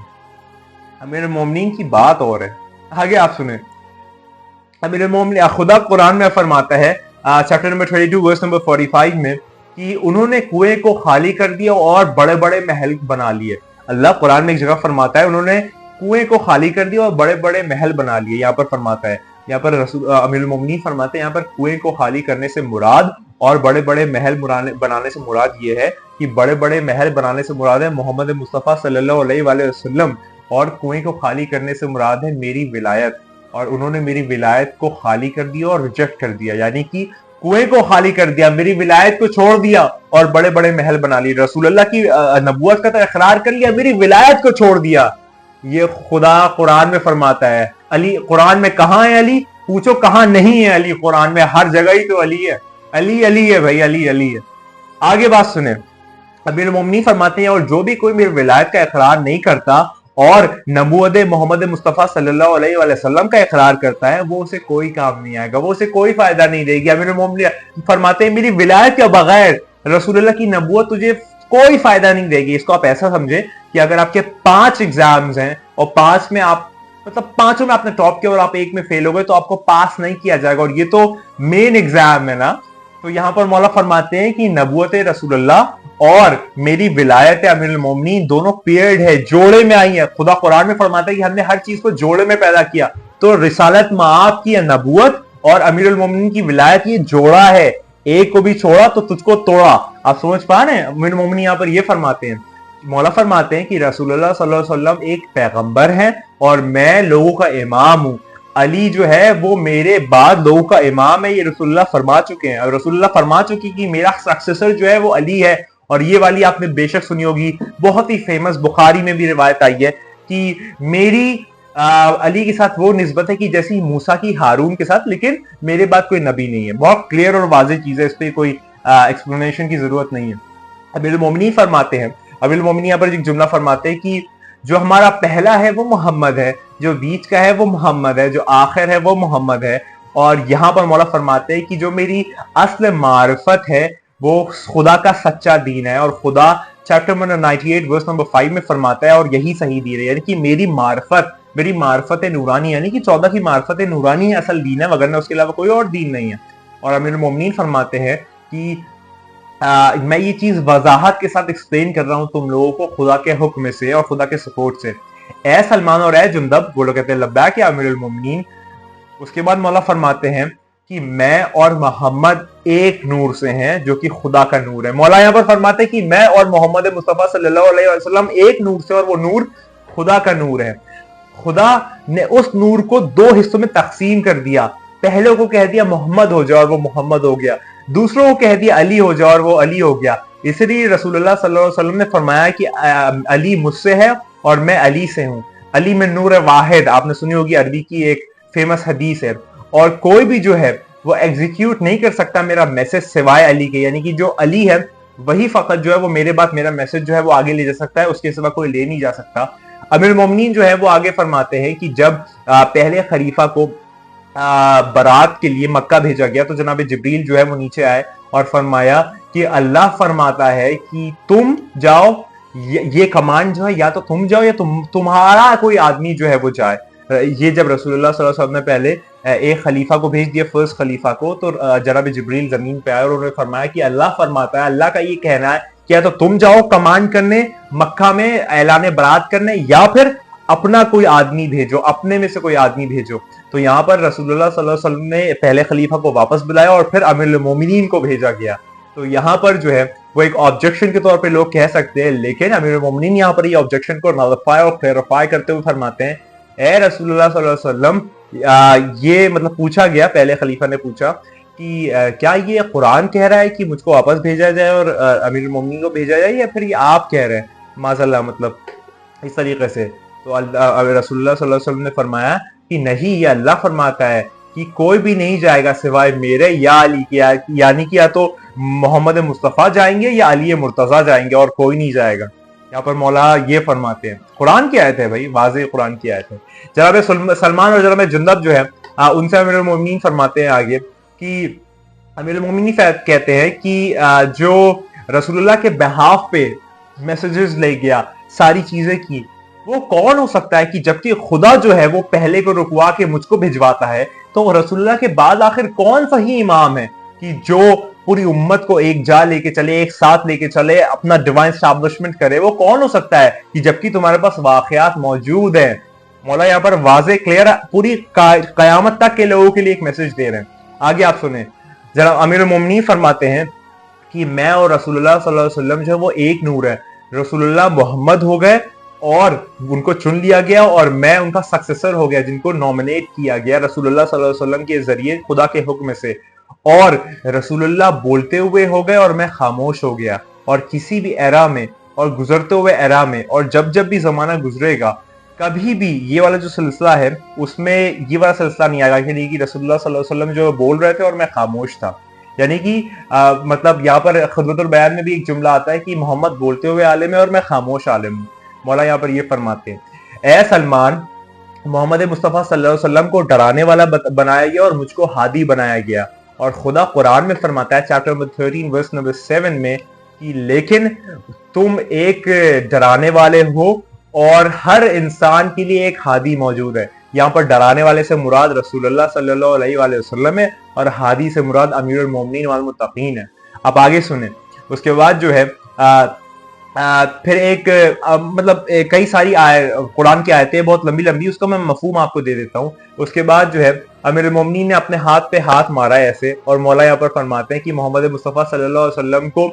अमीरुल मोमिनीन की बात और है। आगे आप सुने, अमीरुल मोमिनीन खुदा कुरान में फरमाता है चैप्टर नंबर 22 वर्स नंबर 45 में कि उन्होंने कुएं को खाली कर दिया और बड़े बड़े महल बना लिए। अल्लाह कुरान में एक जगह फरमाता है उन्होंने कुएं को खाली कर दिया और बड़े बड़े महल बना लिए। यहाँ पर फरमाता है, यहाँ पर अमीरुल मोमिनीन फरमाते हैं यहाँ पर कुएं को खाली करने से मुराद और बड़े बड़े महल बनाने से मुराद ये है कि बड़े बड़े महल बनाने से मुराद है मोहम्मद मुस्तफ़ा सल्लल्लाहु अलैहि वसल्लम, और कुएं को खाली करने से मुराद है मेरी विलायत, और उन्होंने मेरी विलायत को खाली कर दिया और रिजेक्ट कर दिया, यानी कि कुएं को खाली कर दिया, मेरी विलायत को छोड़ दिया और बड़े बड़े महल बना लिए। रसूलुल्लाह की नबूवत का तो इकरार कर लिया, मेरी विलायत को छोड़ दिया। ये खुदा कुरान में फरमाता है। अली कुरान में कहां है अली? पूछो कहां नहीं है अली? कुरान में हर जगह ही तो अली है। अली अली है भाई, अली अली है। आगे बात सुने, अमीरुल मोमिनीन फरमाते हैं, और जो भी कोई मेरी विलायत का इकरार नहीं करता और नबूवत मोहम्मद मुस्तफ़ा सल्लल्लाहु अलैहि वसल्लम का इकरार करता है, वो उसे कोई काम नहीं आएगा, वो उसे कोई फायदा नहीं देगी। अमीरुल मोमिनीन फरमाते हैं मेरी विलायत के बगैर रसूलुल्लाह की नबूवत तुझे कोई फायदा नहीं देगी। इसको आप ऐसा समझे कि अगर आपके 5 एग्जाम्स हैं और 5 में आप मतलब 5 में आपने टॉप किया और आप एक में फेल हो गए, तो आपको पास नहीं किया जाएगा, और ये तो मेन एग्जाम है ना। तो यहां पर मौला फरमाते हैं कि नबूवत रसूलुल्लाह और मेरी विलायत अमीरुल मोमिनीन दोनों पेयर्ड है, जोड़े में आई है। खुदा कुरान में फरमाता है कि हमने हर चीज को जोड़े में पैदा किया। तो रिसालत माफ की नबूवत और अमीरुल मोमिनीन की विलायत ये जोड़ा है, एक को भी छोड़ा तो तुझको तोड़ा। आप समझ पा रहे हैं? अमीरुल मोमिनीन यहां पर ये फरमाते हैं, मौला फरमाते हैं कि रसूलुल्लाह सल्लल्लाहु अलैहि वसल्लम एक पैगंबर हैं और मैं लोगों का इमाम हूं। अली जो है वो मेरे बाद लोगों का इमाम है, ये रसूलुल्लाह फरमा चुके हैं। और रसूलुल्लाह फरमा चुकी कि मेरा सक्सेसर जो है वो अली है। और ये वाली आपने बेशक सुनी होगी, बहुत ही फेमस, बुखारी में भी रिवायत आई है कि मेरी अली के साथ वो निस्बत है कि जैसी मूसा की हारून के साथ, लेकिन मेरे बाद कोई नबी नहीं है। बहुत क्लियर और वाज़ेह चीज है, इस पर कोई एक्सप्लेनेशन की जरूरत नहीं है। अमीरुल मोमिनीन फरमाते हैं, अमीरुल मोमिनीन यहाँ पर एक जुमला फरमाते हैं कि जो हमारा पहला है वो मोहम्मद है, जो बीच का है वो मोहम्मद है, जो आखिर है वो मोहम्मद है। और यहाँ पर मौला फरमाते हैं कि जो मेरी असल मार्फत है वो खुदा का सच्चा दीन है। और खुदा चैप्टर नंबर 98 वर्स नंबर 5 में फरमाता है, और यही सही दीन है, यानी कि मेरी मार्फत नूरानी, यानी कि 14 की मार्फत नूरानी है असल दीन है, वगरना उसके अलावा कोई और दीन नहीं है। और अमीरुल मोमिनीन फरमाते हैं कि मैं ये चीज वजाहत के साथ एक्सप्लेन कर रहा हूं तुम लोगों को खुदा के हुक्म से और खुदा के सपोर्ट से। ए सलमान और ए जुंदब, वो लोग कहते हैं लब्बैक या अमीरुल मोमिनीन। उसके बाद मौला फरमाते हैं कि मैं और मोहम्मद एक नूर से हैं जो कि खुदा का नूर है। मौला यहां पर फरमाते हैं कि मैं और मोहम्मद मुस्तफा सल्लल्लाहु अलैहि वसल्लम एक नूर से, और वो नूर खुदा का नूर है। खुदा ने उस नूर को 2 हिस्सों में तकसीम कर दिया। पहले को कह दिया मोहम्मद हो जाओ और वो मोहम्मद हो गया, दूसरों को कह दिया अली हो जाओ और वो अली हो गया। इसलिए रसूलुल्लाह सल्लल्लाहु अलैहि वसल्लम ने फरमाया कि अली मुझसे है और मैं अली से हूं। अली में नूर वाहिद, आपने सुनी होगी, अरबी की एक फेमस हदीस है। और कोई भी जो है वो एग्जीक्यूट नहीं कर सकता मेरा मैसेज सिवाय अली के, यानी कि जो अली है वही फकत जो है वो मेरे बाद मेरा मैसेज जो है वो आगे ले जा सकता है, उसके सिवा कोई ले नहीं जा सकता। अमीरुल मोमिनीन जो है वो आगे फरमाते हैं कि जब पहले खलीफा को बारात के लिए मक्का भेजा गया, तो जनाब जिब्रील जो है वो नीचे आए और फरमाया कि अल्लाह फरमाता है कि तुम जाओ, ये कमांड जो है या तो तुम जाओ या तुम्हारा कोई आदमी जो है वो जाए। ये जब रसूलुल्लाह सल्लल्लाहु अलैहि वसल्लम ने पहले एक खलीफा को भेज दिया, फर्स्ट खलीफा को, तो जनाब जिब्रील जमीन पे आए और उन्होंने फरमाया कि अल्लाह फरमाता है, अल्लाह का ये कहना है कि या तो तुम जाओ कमांड करने मक्का में ऐलान बारात करने, या फिर अपना कोई आदमी भेजो, अपने में से कोई आदमी भेजो। तो यहाँ पर रसूलुल्लाह सल्लल्लाहु अलैहि वसल्लम ने पहले खलीफा को वापस बुलाया और फिर अमीरुल मोमिनीन को भेजा गया। तो यहाँ पर जो है वो एक ऑब्जेक्शन के तौर पे लोग कह सकते हैं, लेकिन अमीरुल मोमिनीन यहाँ पर ये ऑब्जेक्शन को नलिफाई और क्लैरिफाई करते हुए फरमाते हैं, ए रसूलुल्लाह सल्लल्लाहु अलैहि वसल्लम, ये मतलब पूछा गया, पहले खलीफा ने पूछा कि क्या ये कुरान कह रहा है कि मुझको वापस भेजा जाए और अमीरुल मोमिनीन को भेजा जाए, या फिर ये आप कह रहे हैं माज़अल्लाह, मतलब इस तरीके से। तो रसूलुल्लाह सल्लल्लाहु अलैहि वसल्लम ने फरमाया कि नहीं, ये अल्लाह फरमाता है कि कोई भी नहीं जाएगा सिवाय मेरे या अली के, यानी कि या तो मोहम्मद मुस्तफ़ा जाएंगे या अली मुर्तजा जाएंगे, और कोई नहीं जाएगा। यहाँ पर मौला ये फरमाते हैं, कुरान की आयत है भाई, वाज़ेह कुरान की आयत है। जनाब सलमान और जनाब जुंदब जो है उनसे अमीरुल मोमिनीन फरमाते हैं आगे कि अमीरुल मोमिनीन कहते हैं कि जो रसूलुल्लाह के बिहाफ पे मैसेजेस ले गया, सारी चीजें की, वो कौन हो सकता है कि जबकि खुदा जो है वो पहले को रुकवा के मुझको भिजवाता है, तो रसूलुल्लाह के बाद आखिर कौन सा ही इमाम है कि जो पूरी उम्मत को एक जा लेके चले, एक साथ लेके चले, अपना डिवाइन एस्टैब्लिशमेंट करे? वो कौन हो सकता है कि जबकि तुम्हारे पास वाकयात मौजूद है। मौला यहाँ पर वाज़ेह क्लियर पूरी कयामत तक के लोगों के लिए एक मैसेज दे रहे हैं। आगे आप सुने, जरा अमीरुल मोमिनीन फरमाते हैं कि मैं और रसूलुल्लाह सल्लल्लाहु अलैहि वसल्लम जो वो एक नूर है। रसूलुल्लाह मोहम्मद हो गए और उनको चुन लिया गया, और मैं उनका सक्सेसर हो गया जिनको नॉमिनेट किया गया रसूलुल्लाह सल्लल्लाहु अलैहि वसल्लम के जरिए खुदा के हुक्म से। और रसूलुल्लाह बोलते हुए हो गए और मैं खामोश हो गया। और किसी भी एरा में और गुजरते हुए एरा में और जब जब भी जमाना गुजरेगा, कभी भी ये वाला जो सिलसिला है उसमें ये वाला सिलसिला नहीं आएगा कि रसूलुल्लाह सल्लल्लाहु अलैहि वसल्लम जो बोल रहे थे और मैं खामोश था। यानी कि मतलब यहाँ पर खुतबतुल बयान में भी एक जुमला आता है कि मोहम्मद बोलते हुए आलिम है और मैं खामोश आलिम हूँ। मौला यहाँ पर ये फरमाते हैं, ए सलमान, मोहम्मद मुस्तफ़ा सल्लल्लाहु अलैहि वसल्लम को डराने वाला बनाया गया और मुझको हादी बनाया गया। और खुदा कुरान में फरमाता है चैप्टर नंबर 13 वर्स नंबर 7 में कि लेकिन तुम एक डराने वाले हो और हर इंसान के लिए एक हादी मौजूद है। यहाँ पर डराने वाले से मुराद रसूलुल्लाह सल्लल्लाहु अलैहि वसल्लम है और हादी से मुराद अमीरुल मोमिनीन वल मुत्तकीन है। अब आगे सुने, उसके बाद जो है फिर एक मतलब कई सारी कुरान की आयतें बहुत लंबी लंबी, उसका मैं मफहूम आपको दे देता हूँ। उसके बाद जो है अमीरुल मोमिनीन ने अपने हाथ पे हाथ मारा है ऐसे, और मौला यहाँ पर फरमाते हैं कि मोहम्मद मुस्तफ़ा सल्लल्लाहु अलैहि वसल्लम को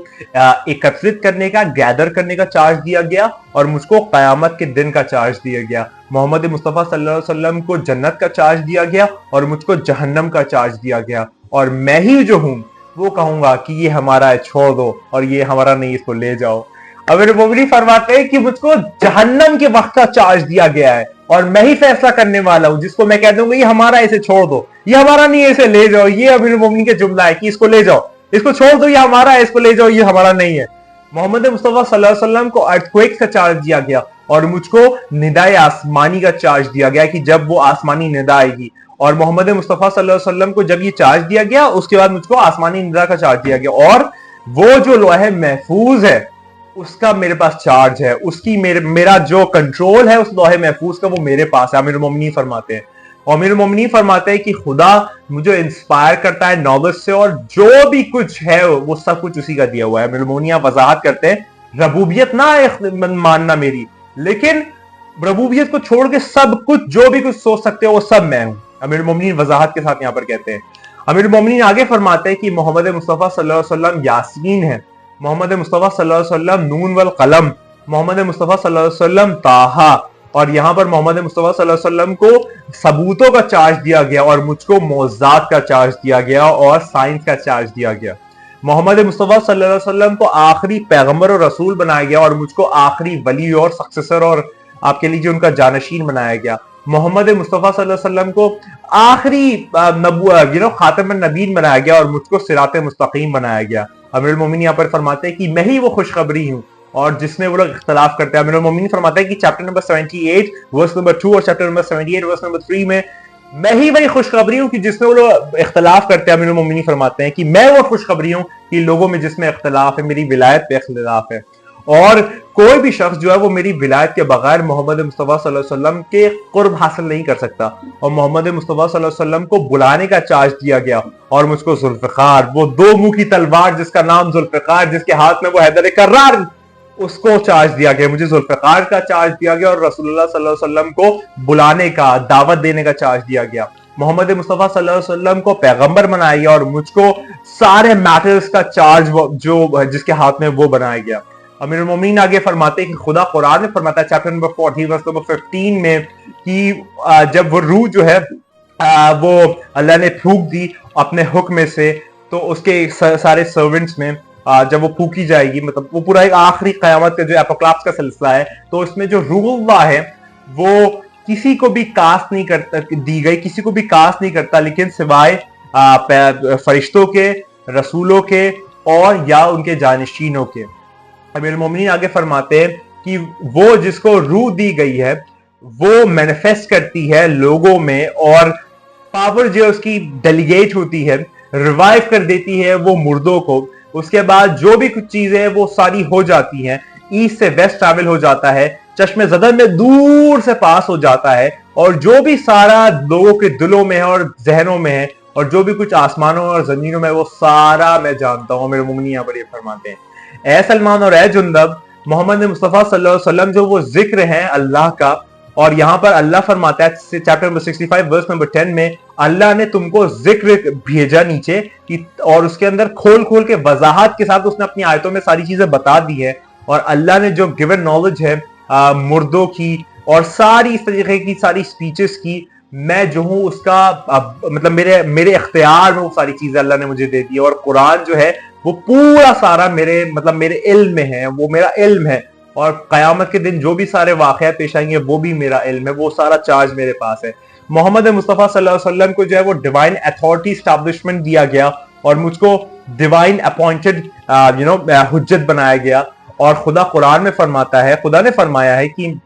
एकत्रित करने का, गैदर करने का चार्ज दिया गया और मुझको क़यामत के दिन का चार्ज दिया गया। मोहम्मद मुस्तफ़ा सल्लल्लाहु अलैहि वसल्लम को जन्नत का चार्ज दिया गया और मुझको जहन्नम का चार्ज दिया गया। और मैं ही जो हूँ वो कहूंगा कि ये हमारा है, छोड़ दो, और ये हमारा नहीं, इसको ले जाओ। अमीरुल मोमिनीन फरमाते हैं कि मुझको जहन्नम के वक्त का चार्ज दिया गया है और मैं ही फैसला करने वाला हूं, जिसको मैं कह दूंगा ये हमारा, इसे छोड़ दो, ये हमारा नहीं है, इसे ले जाओ। ये अमीरुल मोमिनीन के जुमला है कि इसको ले जाओ, इसको छोड़ दो, ये हमारा है, इसको ले जाओ, ये हमारा नहीं है। मोहम्मद मुस्तफ़ा सल्लल्लाहु अलैहि वसल्लम को अर्थक्वेक का चार्ज दिया गया और मुझको निदाए आसमानी का चार्ज दिया गया कि जब वो आसमानी निदा आएगी। और मोहम्मद मुस्तफ़ा सल्लल्लाहु अलैहि वसल्लम को जब ये चार्ज दिया गया उसके बाद मुझको आसमानी निदा का चार्ज दिया गया। और वो जो लोहे महफूज है उसका मेरे पास चार्ज है, उसकी मेरा जो कंट्रोल है उस लोहे महफूज का, वो मेरे पास है। अमीरुल मोमिनीन फरमाते हैं, और अमीरुल मोमिनीन फरमाते हैं कि खुदा मुझे इंस्पायर करता है नौबत से और जो भी कुछ है वो सब कुछ उसी का दिया हुआ है। अमीरुल मोमिनीन वजाहत करते हैं रबूबियत ना मानना मेरी, लेकिन रबूबियत को छोड़ के सब कुछ जो भी कुछ सोच सकते हो वो सब मैं हूं। अमीरुल मोमिनीन वजाहत के साथ यहां पर कहते हैं। अमीरुल मोमिनीन आगे फरमाते हैं कि मोहम्मद मुस्तफ़ा सल्लल्लाहु अलैहि वसल्लम यासीन है, मोहम्मद मुस्तफ़ा सल्लल्लाहु अलैहि वसल्लम नून वल कलम, मोहम्मद मुस्तफ़ा सल्लल्लाहु अलैहि वसल्लम ताहा। और यहाँ पर मोहम्मद मुस्तफ़ा सल्लल्लाहु अलैहि वसल्लम को सबूतों का चार्ज दिया गया और मुझको मौज़ात का चार्ज दिया गया और साइंस का चार्ज दिया गया। मोहम्मद मुस्तफ़ा सल्लल्लाहु अलैहि वसल्लम को आखिरी पैगंबर और रसूल बनाया गया और मुझको आखिरी वली और सक्सेसर और आपके लिए उनका जानशीन बनाया गया। मोहम्मद मुस्तफ़ा सल्लल्लाहु अलैहि वसल्लम को आखिरी खातम नबीन बनाया गया और मुझको सिरात मुस्तकीम बनाया गया। अमीरुल मोमिनीन यहाँ पर फरमाते हैं कि मैं ही वो खुशखबरी हूँ और जिसमें वो लोग इख्तलाफ करते हैं। अमीरुल मोमिनीन फरमाते हैं कि चैप्टर नंबर 78 वर्स नंबर 2 और चैप्टर नंबर 78 वर्स नंबर 3 में मैं ही वही खुशखबरी हूँ कि जिसमें वो लोग इख्तलाफ करते हैं। अमीरुल मोमिनीन फरमाते हैं कि मैं वो खुशखबरी हूँ कि लोगों में जिसमें इख्तलाफ है, मेरी विलायत पे इख्तलाफ है, और कोई भी शख्स जो है वो मेरी विलायत के बगैर मोहम्मद मुस्तफ़ा सल्लल्लाहु अलैहि वसल्लम के कुर्ब हासिल नहीं कर सकता। और मोहम्मद मुस्तफ़ा सल्लल्लाहु अलैहि वसल्लम को बुलाने का चार्ज दिया गया और मुझको जुल्फ़िकार, वो दो मुंह की तलवार जिसका नाम जुल्फ़िकार, जिसके हाथ में वो हैदर कर्रार, उसको चार्ज दिया गया। मुझे जुल्फ़िकार का चार्ज दिया गया और रसूलुल्लाह सल्लल्लाहु अलैहि वसल्लम को बुलाने का, दावत देने का चार्ज दिया गया। मोहम्मद मुस्तफ़ा सल्लल्लाहु अलैहि वसल्लम को पैगंबर बनाया गया और मुझको सारे मैटर्स का चार्ज जो जिसके हाथ में वो बनाया गया। अमीरुल मोमिनीन आगे फरमाते हैं कि खुदा कुरान में फरमाता है चैप्टर नंबर 40 वर्स नंबर 15 में कि जब वो रूह जो है वो अल्लाह ने फूंक दी अपने हुक्म से, तो उसके सारे सर्वेंट्स में जब वो फूकी जाएगी, मतलब वो पूरा एक आखिरी क़यामत का जो एपोकलिप्स का सिलसिला है, तो उसमें जो रूहुल्लाह है वो किसी को भी कास्ट नहीं करता, दी गई किसी को भी कास्ट नहीं करता, लेकिन सिवाय फरिश्तों के, रसूलों के और या उनके जानशीनों के। अमीरुल मोमिनीन आगे फरमाते हैं कि वो जिसको रूह दी गई है वो मैनिफेस्ट करती है लोगों में और पावर जो उसकी डेलीगेट होती है, रिवाइव कर देती है वो मुर्दों को। उसके बाद जो भी कुछ चीजें हैं वो सारी हो जाती हैं, ईस्ट से वेस्ट ट्रैवल हो जाता है, चश्मे ज़दर में दूर से पास हो जाता है, और जो भी सारा लोगों के दिलों में है और जहनों में है और जो भी कुछ आसमानों और जमीनों में वो सारा मैं जानता हूं। मेरे मोमिनीन यहाँ पर ये फरमाते हैं, ए सलमान और ए जुंदब, मोहम्मद मुस्तफ़ा सल्लल्लाहु अलैहि वसल्लम जो वो जिक्र है अल्लाह का, और यहां पर अल्लाह फरमाता है चैप्टर नंबर 65 वर्स नंबर 10 में, अल्लाह ने तुमको जिक्र भेजा नीचे कि, और उसके अंदर खोल खोल के वजाहत के साथ उसने अपनी आयतों में सारी चीजें बता दी है। और अल्लाह ने जो गिवन नॉलेज है मुर्दों की और सारी इस तरीके की सारी स्पीचेस की, मैं जो हूं उसका मतलब मेरे इख्तियार में वो सारी चीजें अल्लाह ने मुझे दे दी। और कुरान जो है वो पूरा सारा मेरे इल्म में है, वो मेरा इल्म है, और क़यामत के दिन जो भी सारे वाक़यात पेश आएंगे वो भी मेरा इल्म है, वो सारा चार्ज मेरे पास है। मोहम्मद मुस्तफ़ा सल्लल्लाहु अलैहि वसल्लम को जो है वो डिवाइन अथॉरिटी एस्टैब्लिशमेंट दिया गया और मुझको डिवाइन अपॉइंटेड हुज्जत बनाया गया। और खुदा कुरान में फरमाता है, खुदा ने फरमाया है कि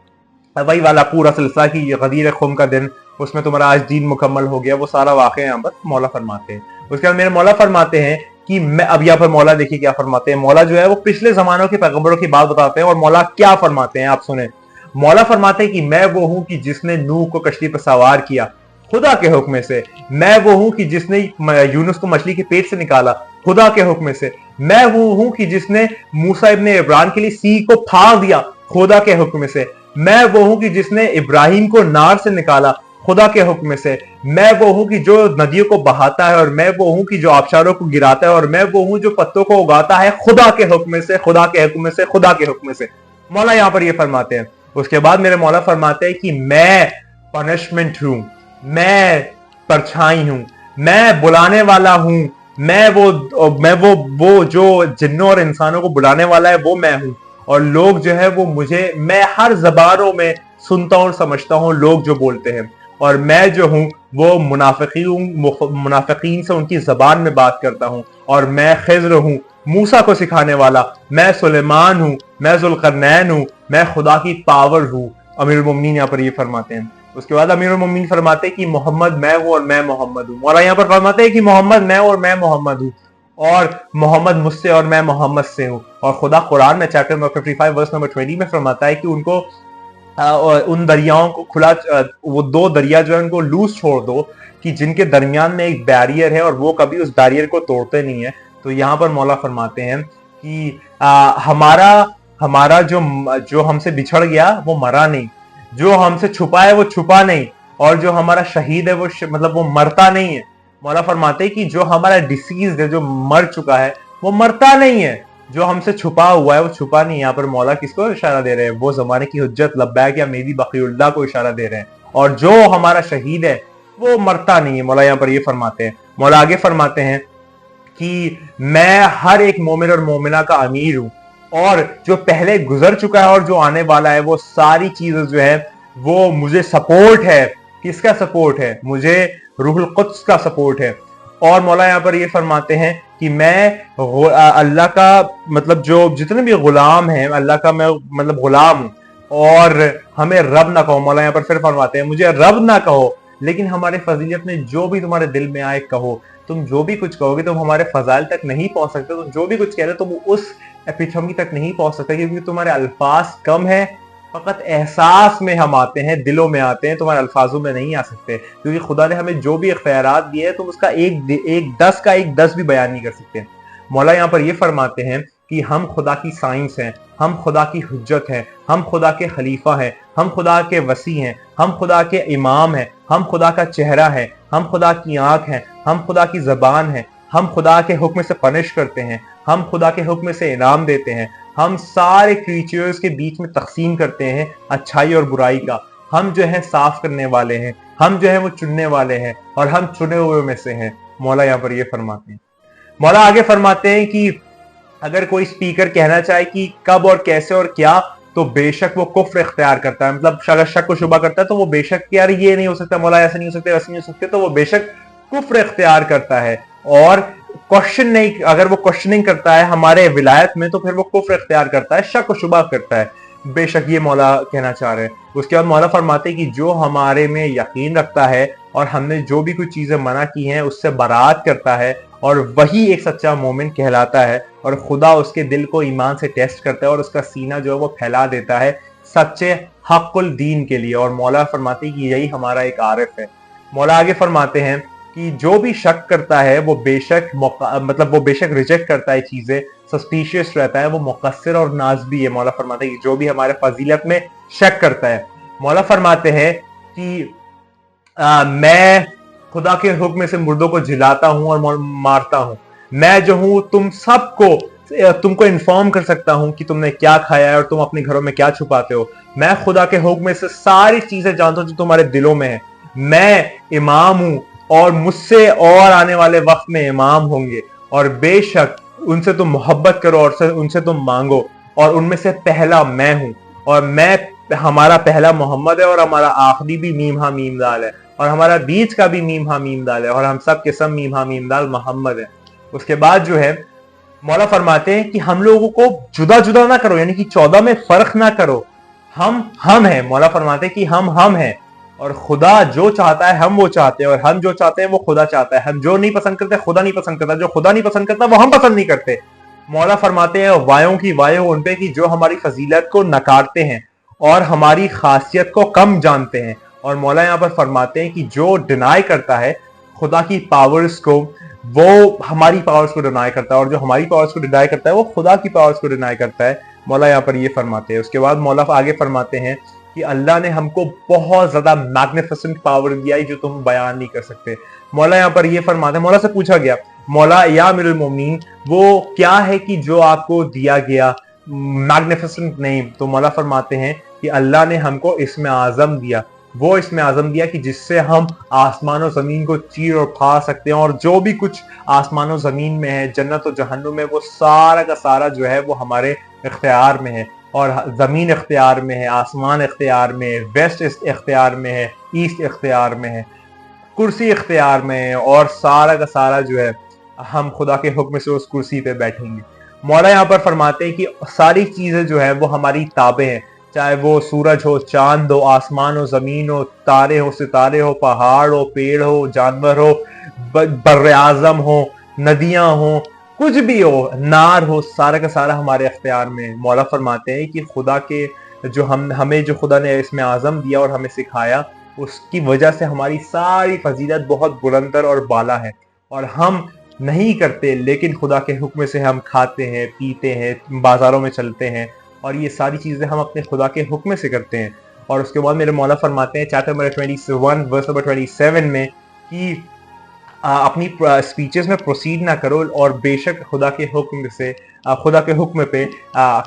वही वाला पूरा सिलसिला की गदीर खुम का दिन, उसमें तुम्हारा आज दीन मुकम्मल हो गया, वो सारा वाक़या यहाँ पर मौला फरमाते हैं। उसके बाद मेरे मौला फरमाते हैं कि मैं, अब यहाँ पर मौला देखिए क्या फरमाते हैं। मौला जो है वो पिछले जमानों के पैगंबरों की बात बताते हैं और मौला क्या फरमाते हैं आप सुने। मौला फरमाते हैं कि मैं वो हूं कि जिसने नूह को कश्ती पर सवार किया खुदा के हुक्म से। मैं वो हूं कि जिसने यूनुस को मछली के पेट से निकाला खुदा के हुक्म से। मैं वो हूं कि जिसने मूसा इब्ने इब्रान के लिए सी को फाड़ दिया खुदा के हुक्म से। मैं वो हूं कि जिसने इब्राहिम को नार से निकाला खुदा के हुक्म से। मैं वो हूं कि जो नदियों को बहाता है और मैं वो हूं कि जो आबशारों को गिराता है और मैं वो हूं जो पत्तों को उगाता है खुदा के हुक्म से, खुदा के हुक्म से, खुदा के हुक्म से। मौला यहां पर ये फरमाते हैं। उसके बाद मेरे मौला फरमाते हैं कि मैं पनिशमेंट हूं, मैं परछाई हूं, मैं बुलाने वाला हूं, मैं वो जो जिन्नों और इंसानों को बुलाने वाला है वो मैं हूं। और लोग जो है वो मुझे, मैं हर जबानों में सुनता हूं और समझता हूं लोग जो बोलते हैं। और मैं जो हूं वो मुनाफिकीन से उनकी जबान में बात करता हूं। और मैं खिज़्र हूं, मूसा को सिखाने वाला। मैं सुलेमान हूं, मैं जुल्करनैन हूं, मैं खुदा की पावर हूं। अमीरुल मोमिनीन यहाँ पर ये फरमाते हैं। उसके बाद अमीरुल मोमिनीन फरमाते हैं कि मोहम्मद मैं हूं और मैं मोहम्मद हूं। और यहाँ पर फरमाते हैं कि मोहम्मद मैं और मैं मोहम्मद हूं और मोहम्मद मुझसे और मैं मोहम्मद से हूं। और खुदा कुरान में चैप्टर नंबर 55 वर्स नंबर 20 में फरमाता है कि उनको उन दरियाओं को खुला, वो दो दरिया जो है उनको लूज छोड़ दो कि जिनके दरमियान में एक बैरियर है और वो कभी उस बैरियर को तोड़ते नहीं है। तो यहाँ पर मौला फरमाते हैं कि हमारा जो हमसे बिछड़ गया वो मरा नहीं, जो हमसे छुपा है वो छुपा नहीं, और जो हमारा शहीद है वो मतलब वो मरता नहीं है। मौला फरमाते हैं कि जो हमारा डिसीज है, जो मर चुका है वो मरता नहीं है, जो हमसे छुपा हुआ है वो छुपा नहीं। यहाँ पर मौला किसको इशारा दे रहे हैं? वो जमाने की हुज्जत लब्बैक या मेरी बकीउल्लाह को इशारा दे रहे हैं। और जो हमारा शहीद है वो मरता नहीं है। मौला यहाँ पर ये फरमाते हैं। मौला आगे फरमाते हैं कि मैं हर एक मोमिन और मोमिना का अमीर हूं, और जो पहले गुजर चुका है और जो आने वाला है वो सारी चीजें जो है वो मुझे सपोर्ट है। किसका सपोर्ट है? मुझे रूहुल कुद्स का सपोर्ट है। और मौला यहाँ पर ये फरमाते हैं कि मैं अल्लाह का मतलब जो जितने भी गुलाम हैं अल्लाह का मैं मतलब गुलाम हूं, और हमें रब ना कहो। मौला यहाँ पर फिर फरमाते हैं मुझे रब ना कहो, लेकिन हमारे फजीलत में जो भी तुम्हारे दिल में आए कहो। तुम जो भी कुछ कहोगे तुम हमारे फजाइल तक नहीं पहुंच सकते। तुम जो भी कुछ कह रहे हो तुम उस एपिथमी तक नहीं पहुंच सकते, क्योंकि तुम्हारे अल्फाज कम है। फकत एहसास में हम आते हैं, दिलों में आते हैं, तुम्हारे अल्फाजों में नहीं आ सकते, क्योंकि खुदा ने हमें जो भी इख्तियारात दिए हैं तुम उसका एक दस भी बयान नहीं कर सकते। मौला यहाँ पर ये फरमाते हैं कि हम खुदा की साइंस हैं, हम खुदा की हुज्जत हैं, हम खुदा के खलीफा हैं, हम खुदा के वसी हैं, हम खुदा के इमाम हैं, हम खुदा का चेहरा है, हम खुदा की आंख हैं, हम खुदा की जबान हैं, हम खुदा के हुक्म से पनिश करते हैं, हम खुदा के हुक्म से इनाम देते हैं, हम सारे क्रीचर्स के बीच में तकसीम करते हैं अच्छाई और बुराई का। हम जो है साफ करने वाले हैं, हम जो है वो चुनने वाले हैं, और हम चुने हुए में से हैं। मौला यहाँ पर ये फरमाते हैं। मौला आगे फरमाते हैं कि अगर कोई स्पीकर कहना चाहे कि कब और कैसे और क्या, तो बेशक वो कुफ्र इख्तियार करता है। मतलब अगर शक को शुबा करता है तो वो बेशक कि यार ये नहीं हो सकता, मौला ऐसे नहीं हो सकते, वैसे नहीं हो सकते, तो वो बेशक कुफ्र इख्तियार करता है। और क्वेश्चन नहीं, अगर वो क्वेश्चनिंग करता है हमारे विलायत में तो फिर वो कुफ्र इख्तियार करता है, शक और शुबा करता है। बेशक ये मौला कहना चाह रहे हैं। उसके बाद मौला फरमाते हैं कि जो हमारे में यकीन रखता है और हमने जो भी कुछ चीजें मना की हैं उससे बरात करता है, और वही एक सच्चा मोमिन कहलाता है। और खुदा उसके दिल को ईमान से टेस्ट करता है और उसका सीना जो है वो फैला देता है सच्चे हक़ुल दीन के लिए। और मौला फरमाते हैं कि यही हमारा एक आरिफ है। मौला आगे फरमाते हैं कि जो भी शक करता है वो बेशक वो बेशक रिजेक्ट करता है चीजें, सस्पिशियस रहता है, वो मुक़स्सिर और नाज़बी है। मौला फरमाते हैं कि जो भी हमारे फजीलत में शक करता है। मौला फरमाते हैं कि मैं खुदा के हुक्म से मुर्दों को जिलाता हूं और मारता हूं। मैं जो हूं तुमको इन्फॉर्म कर सकता हूं कि तुमने क्या खाया है और तुम अपने घरों में क्या छुपाते हो। मैं खुदा के हुक्म से सारी चीजें जानता हूं जो तुम्हारे दिलों में है। मैं इमाम हूं और मुझसे और आने वाले वक्त में इमाम होंगे, और बेशक उनसे तुम मोहब्बत करो और उनसे तुम मांगो। और उनमें से पहला मैं हूं, और हमारा पहला मोहम्मद है, और हमारा आखिरी भी मीम हा मीम दाल है, और हमारा बीच का भी मीम हा मीम दाल है, और हम सब के सब मीम हा मीम दाल मोहम्मद है। उसके बाद जो है मौला फरमाते हैं कि हम लोगों को जुदा जुदा ना करो, यानी कि 14 में फर्क ना करो, हम हैं। मौला फरमाते हैं कि हम हैं, और खुदा जो चाहता है हम वो चाहते हैं, और हम जो चाहते हैं वो खुदा चाहता है। हम जो नहीं पसंद करते खुदा नहीं पसंद करता, जो खुदा नहीं पसंद करता वो हम पसंद नहीं करते। मौला फरमाते हैं वायों की वायो उन पे कि जो हमारी फजीलत को नकारते हैं और हमारी खासियत को कम जानते हैं। और मौला यहाँ पर फरमाते हैं कि जो डिनाई करता है खुदा की पावर्स को, वो हमारी पावर्स को डिनाई करता है, और जो हमारी पावर्स को डिनाई करता है वो खुदा की पावर्स को डिनाई करता है। मौला यहाँ पर ये फरमाते हैं। उसके बाद मौला आगे फरमाते हैं कि अल्लाह ने हमको बहुत ज्यादा मैग्निफिसेंट पावर दिया है जो तुम बयान नहीं कर सकते। मौला यहाँ पर ये फरमाते हैं, मौला से पूछा गया, मौला या अमीरुल मोमिनीन वो क्या है कि जो आपको दिया गया मैग्निफिसेंट नेम? तो मौला फरमाते हैं कि अल्लाह ने हमको इसमें आजम दिया, वो इसमें आजम दिया कि जिससे हम आसमान और जमीन को चीर और फाड़ सकते हैं, और जो भी कुछ आसमान और जमीन में है, जन्नत और जहन्नुम में, वो सारा का सारा जो है वो हमारे इख्तियार में है। और जमीन इख्तियार में है, आसमान इख्तियार में है, वेस्ट इख्तियार में है, ईस्ट इख्तियार में है, कुर्सी इख्तियार में है, और सारा का सारा जो है हम खुदा के हुक्म से उस कुर्सी पे बैठेंगे। मौला यहाँ पर फरमाते हैं कि सारी चीजें जो है वो हमारी ताबे हैं, चाहे वो सूरज हो, चांद हो, आसमान हो, जमीन हो, तारे हो, सितारे हो, पहाड़ हो, पेड़ हो, जानवर हो, बर्रे आजम हो, नदियां हो, कुछ भी हो, नार हो, सारा का सारा हमारे अख्तियार में। मौला फरमाते हैं कि खुदा के जो हमें जो खुदा ने इसमें आजम दिया और हमें सिखाया, उसकी वजह से हमारी सारी फजीलत बहुत बुलंदर और बाला है, और हम नहीं करते, लेकिन खुदा के हुक्म से हम खाते हैं, पीते हैं, बाजारों में चलते हैं, और ये सारी चीजें हम अपने खुदा के हुक्म से करते हैं। और उसके बाद मेरे मौला फरमाते हैं चैप्टर नंबर 21 वर्स नंबर 27 में कि अपनी स्पीचेस में प्रोसीड ना करो, और बेशक खुदा के हुक्म से खुदा के हुक्म पे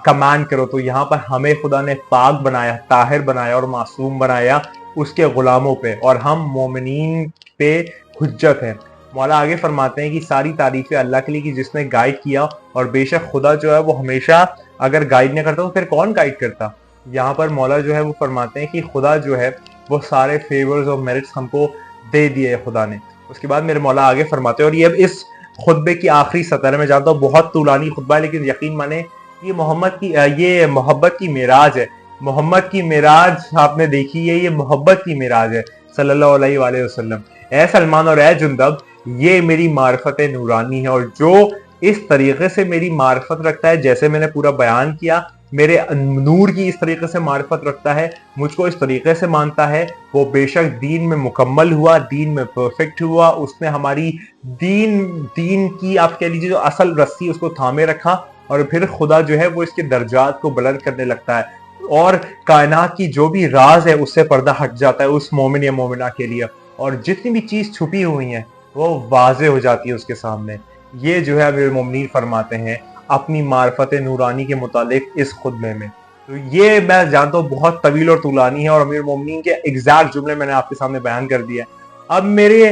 कमांड करो। तो यहाँ पर हमें खुदा ने पाक बनाया, ताहिर बनाया और मासूम बनाया उसके गुलामों पे, और हम मोमिनीन पे हुज्जत है। मौला आगे फरमाते हैं कि सारी तारीफें अल्लाह के लिए कि जिसने गाइड किया, और बेशक खुदा जो है वो हमेशा अगर गाइड नहीं करता तो फिर कौन गाइड करता। यहाँ पर मौला जो है वो फरमाते हैं कि खुदा जो है वो सारे फेवर्स और मेरिट्स हमको दे दिए खुदा ने। उसके बाद मेरे मौला आगे फरमाते हैं, और ये अब इस खुतबे की आखिरी सतर में जानता हूँ बहुत तूलानी खुतबा है, लेकिन यकीन माने ये मोहब्बत की मेराज है। मोहम्मद की मेराज आपने देखी है, ये मोहब्बत की मेराज है सल्लल्लाहु अलैहि वसल्लम। ए सलमान और ए जुंदब, ये मेरी मार्फत नूरानी है, और जो इस तरीके से मेरी मार्फत रखता है, जैसे मैंने पूरा बयान किया, मेरे नूर की इस तरीके से मार्फत रखता है, मुझको इस तरीके से मानता है, वो बेशक दीन में मुकम्मल हुआ, दीन में परफेक्ट हुआ। उसने हमारी दीन की आप कह लीजिए जो असल रस्सी उसको थामे रखा, और फिर खुदा जो है वो इसके दर्जात को बुलंद करने लगता है, और कायनात की जो भी राज है उससे पर्दा हट जाता है उस मोमिन या मोमिना के लिए, और जितनी भी चीज छुपी हुई है वो वाजे हो जाती है उसके सामने। ये जो है अमीरुल मोमिनीन फरमाते हैं अपनी मार्फत नूरानी के मुतालिक इस खुतबे में। तो ये मैं जानता हूँ बहुत तवील और तूलानी है, और अमीरुल मोमिनीन के एग्जैक्ट जुमले मैंने आपके सामने बयान कर दिया है। अब मेरे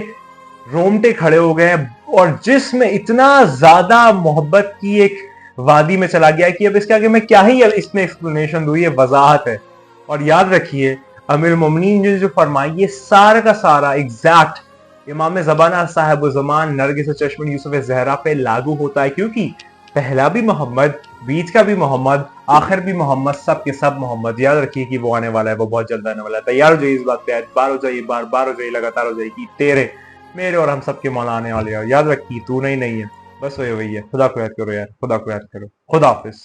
रोमटे खड़े हो गए हैं, और जिसमें इतना ज्यादा मोहब्बत की एक वादी में चला गया कि अब इसके आगे मैं क्या ही इसमें एक्सप्लेनेशन दूं, ये वजाहत है। और याद रखिए अमीरुल मोमिनीन ने जो फरमाई ये सारा का सारा एग्जैक्ट इमाम ज़बाना साहिब ज़मान नरगिस चश्मन यूसुफ ज़हरा पे लागू होता है, क्योंकि पहला भी मोहम्मद, बीच का भी मोहम्मद, आखिर भी मोहम्मद, सब के सब मोहम्मद। याद रखिए कि वो आने वाला है, वो बहुत जल्द आने वाला है। तैयार हो जाइए इस बात पे, बार हो जाइए, बार हो जाइए, लगातार हो जाइए कि तेरे मेरे और हम सब के मौला आने वाले हैं। याद रखिए तू नहीं है, बस वही है। खुदा को याद करो यार, खुदा को याद करो। खुदा हाफिज।